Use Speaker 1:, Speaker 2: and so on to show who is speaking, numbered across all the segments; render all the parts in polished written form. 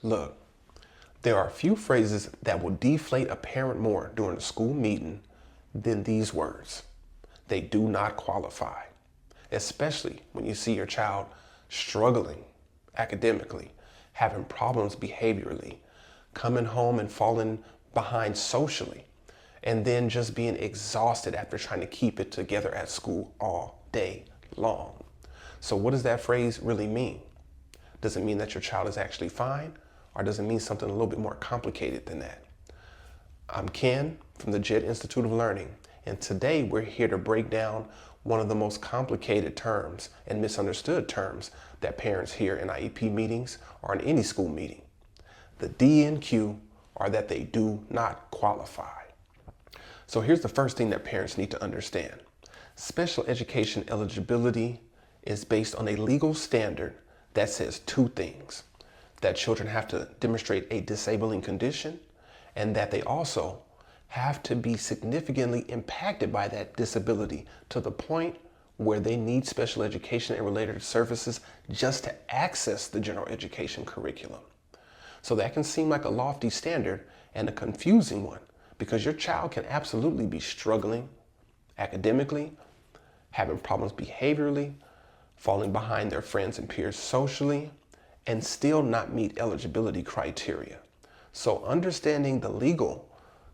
Speaker 1: Look, there are a few phrases that will deflate a parent more during a school meeting than these words. They do not qualify, especially when you see your child struggling academically, having problems behaviorally, coming home and falling behind socially, and then just being exhausted after trying to keep it together at school all day long. So what does that phrase really mean? Does it mean that your child is actually fine, or does it mean something a little bit more complicated than that? I'm Ken from the JET Institute of Learning, and today we're here to break down one of the most complicated terms and misunderstood terms that parents hear in IEP meetings or in any school meeting. The D and Q are that they do not qualify. So here's the first thing that parents need to understand. Special education eligibility is based on a legal standard that says two things: that children have to demonstrate a disabling condition, and that they also have to be significantly impacted by that disability to the point where they need special education and related services just to access the general education curriculum. So that can seem like a lofty standard and a confusing one, because your child can absolutely be struggling academically, having problems behaviorally, falling behind their friends and peers socially, and still not meet eligibility criteria. So understanding the legal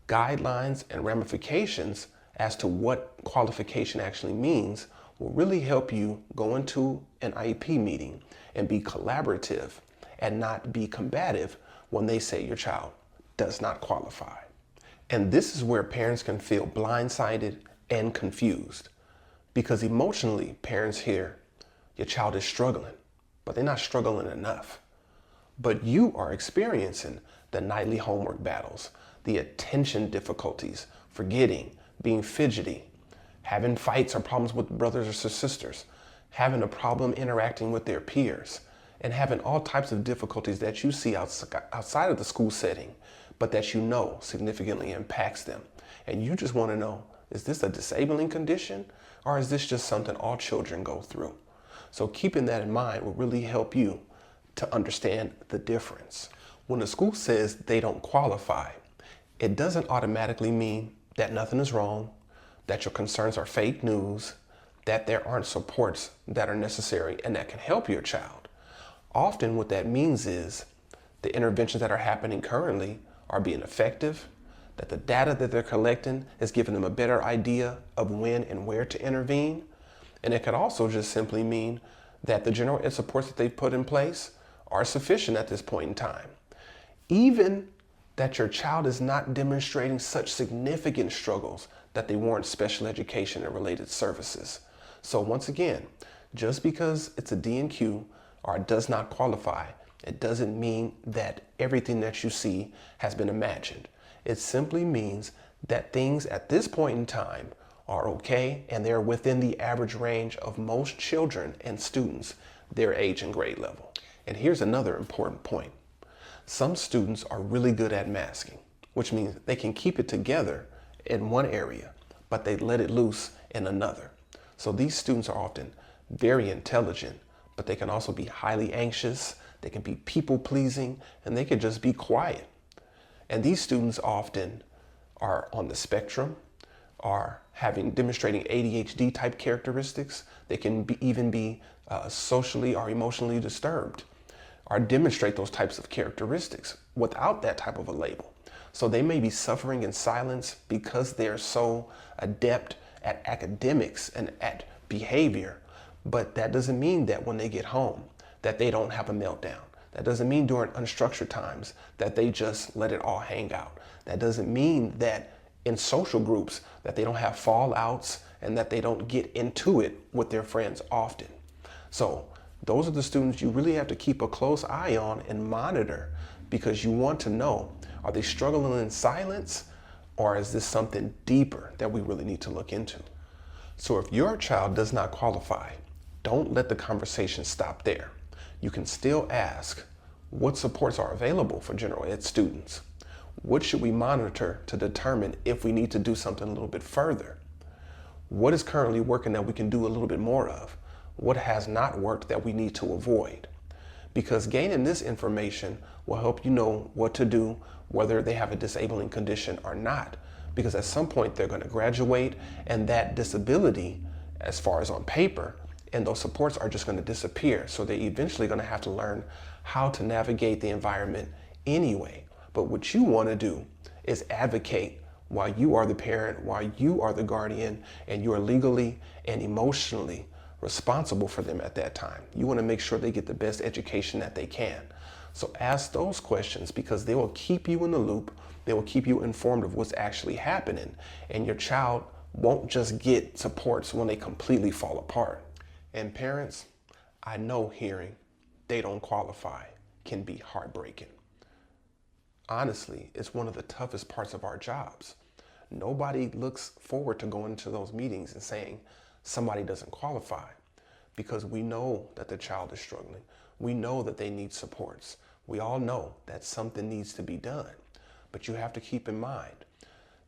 Speaker 1: guidelines and ramifications as to what qualification actually means will really help you go into an IEP meeting and be collaborative and not be combative when they say your child does not qualify. And this is where parents can feel blindsided and confused, because emotionally parents hear your child is struggling, but they're not struggling enough. But you are experiencing the nightly homework battles, the attention difficulties, forgetting, being fidgety, having fights or problems with brothers or sisters, having a problem interacting with their peers, and having all types of difficulties that you see outside of the school setting, but that you know significantly impacts them. And you just want to know, is this a disabling condition, or is this just something all children go through? So keeping that in mind will really help you to understand the difference. When the school says they don't qualify, it doesn't automatically mean that nothing is wrong, that your concerns are fake news, that there aren't supports that are necessary and that can help your child. Often what that means is the interventions that are happening currently are being effective, that the data that they're collecting is giving them a better idea of when and where to intervene. And it could also just simply mean that the general ed supports that they've put in place are sufficient at this point in time. Even that your child is not demonstrating such significant struggles that they warrant special education and related services. So once again, just because it's a D and Q or it does not qualify, it doesn't mean that everything that you see has been imagined. It simply means that things at this point in time are okay and they're within the average range of most children and students, their age and grade level. And here's another important point. Some students are really good at masking, which means they can keep it together in one area, but they let it loose in another. So these students are often very intelligent, but they can also be highly anxious, they can be people-pleasing, and they can just be quiet. And these students often are on the spectrum, are demonstrating ADHD type characteristics. They can even be socially or emotionally disturbed, or demonstrate those types of characteristics without that type of a label. So they may be suffering in silence because they're so adept at academics and at behavior, but that doesn't mean that when they get home that they don't have a meltdown. That doesn't mean during unstructured times that they just let it all hang out. That doesn't mean that in social groups that they don't have fallouts and that they don't get into it with their friends often. So those are the students you really have to keep a close eye on and monitor, because you want to know, are they struggling in silence, or is this something deeper that we really need to look into? So if your child does not qualify, don't let the conversation stop there. You can still ask, what supports are available for general ed students? What should we monitor to determine if we need to do something a little bit further? What is currently working that we can do a little bit more of? What has not worked that we need to avoid? because gaining this information will help you know what to do, whether they have a disabling condition or not. Because at some point they're going to graduate, and that disability, as far as on paper, and those supports are just going to disappear. So they're eventually going to have to learn how to navigate the environment anyway. But what you want to do is advocate while you are the parent, while you are the guardian, and you are legally and emotionally responsible for them at that time. You want to make sure they get the best education that they can. So ask those questions, because they will keep you in the loop. They will keep you informed of what's actually happening, and your child won't just get supports when they completely fall apart. And parents, I know hearing they don't qualify can be heartbreaking. Honestly, it's one of the toughest parts of our jobs. Nobody looks forward to going to those meetings and saying somebody doesn't qualify, because we know that the child is struggling. We know that they need supports. We all know that something needs to be done. But you have to keep in mind,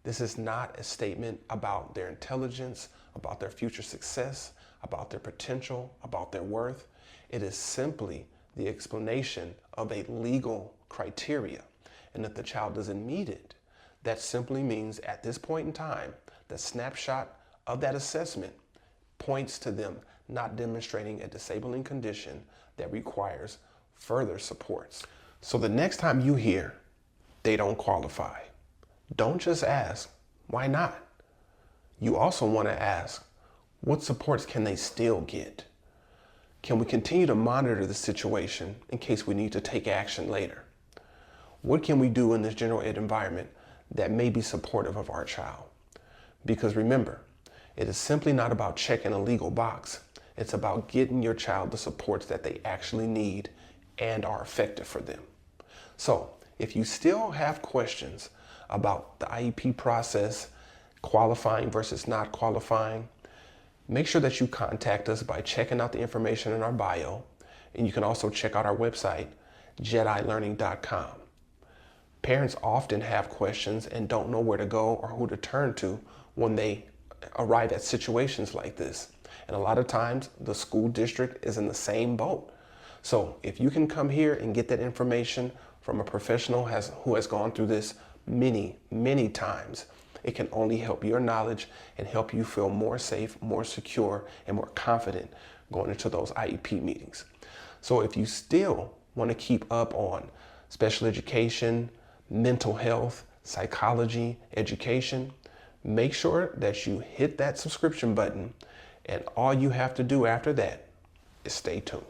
Speaker 1: this is not a statement about their intelligence, about their future success, about their potential, about their worth. It is simply the explanation of a legal criteria. And if the child doesn't meet it, that simply means at this point in time, the snapshot of that assessment points to them not demonstrating a disabling condition that requires further supports. So the next time you hear they don't qualify, don't just ask, why not? You also want to ask, what supports can they still get? Can we continue to monitor the situation in case we need to take action later? What can we do in this general ed environment that may be supportive of our child? Because remember, it is simply not about checking a legal box. It's about getting your child the supports that they actually need and are effective for them. So if you still have questions about the IEP process, qualifying versus not qualifying, make sure that you contact us by checking out the information in our bio. And you can also check out our website, jedilearning.com. Parents often have questions and don't know where to go or who to turn to when they arrive at situations like this. And a lot of times the school district is in the same boat. So if you can come here and get that information from a professional who has gone through this many, many times, it can only help your knowledge and help you feel more safe, more secure, and more confident going into those IEP meetings. So if you still want to keep up on special education, mental health, psychology, education, make sure that you hit that subscription button, and all you have to do after that is stay tuned.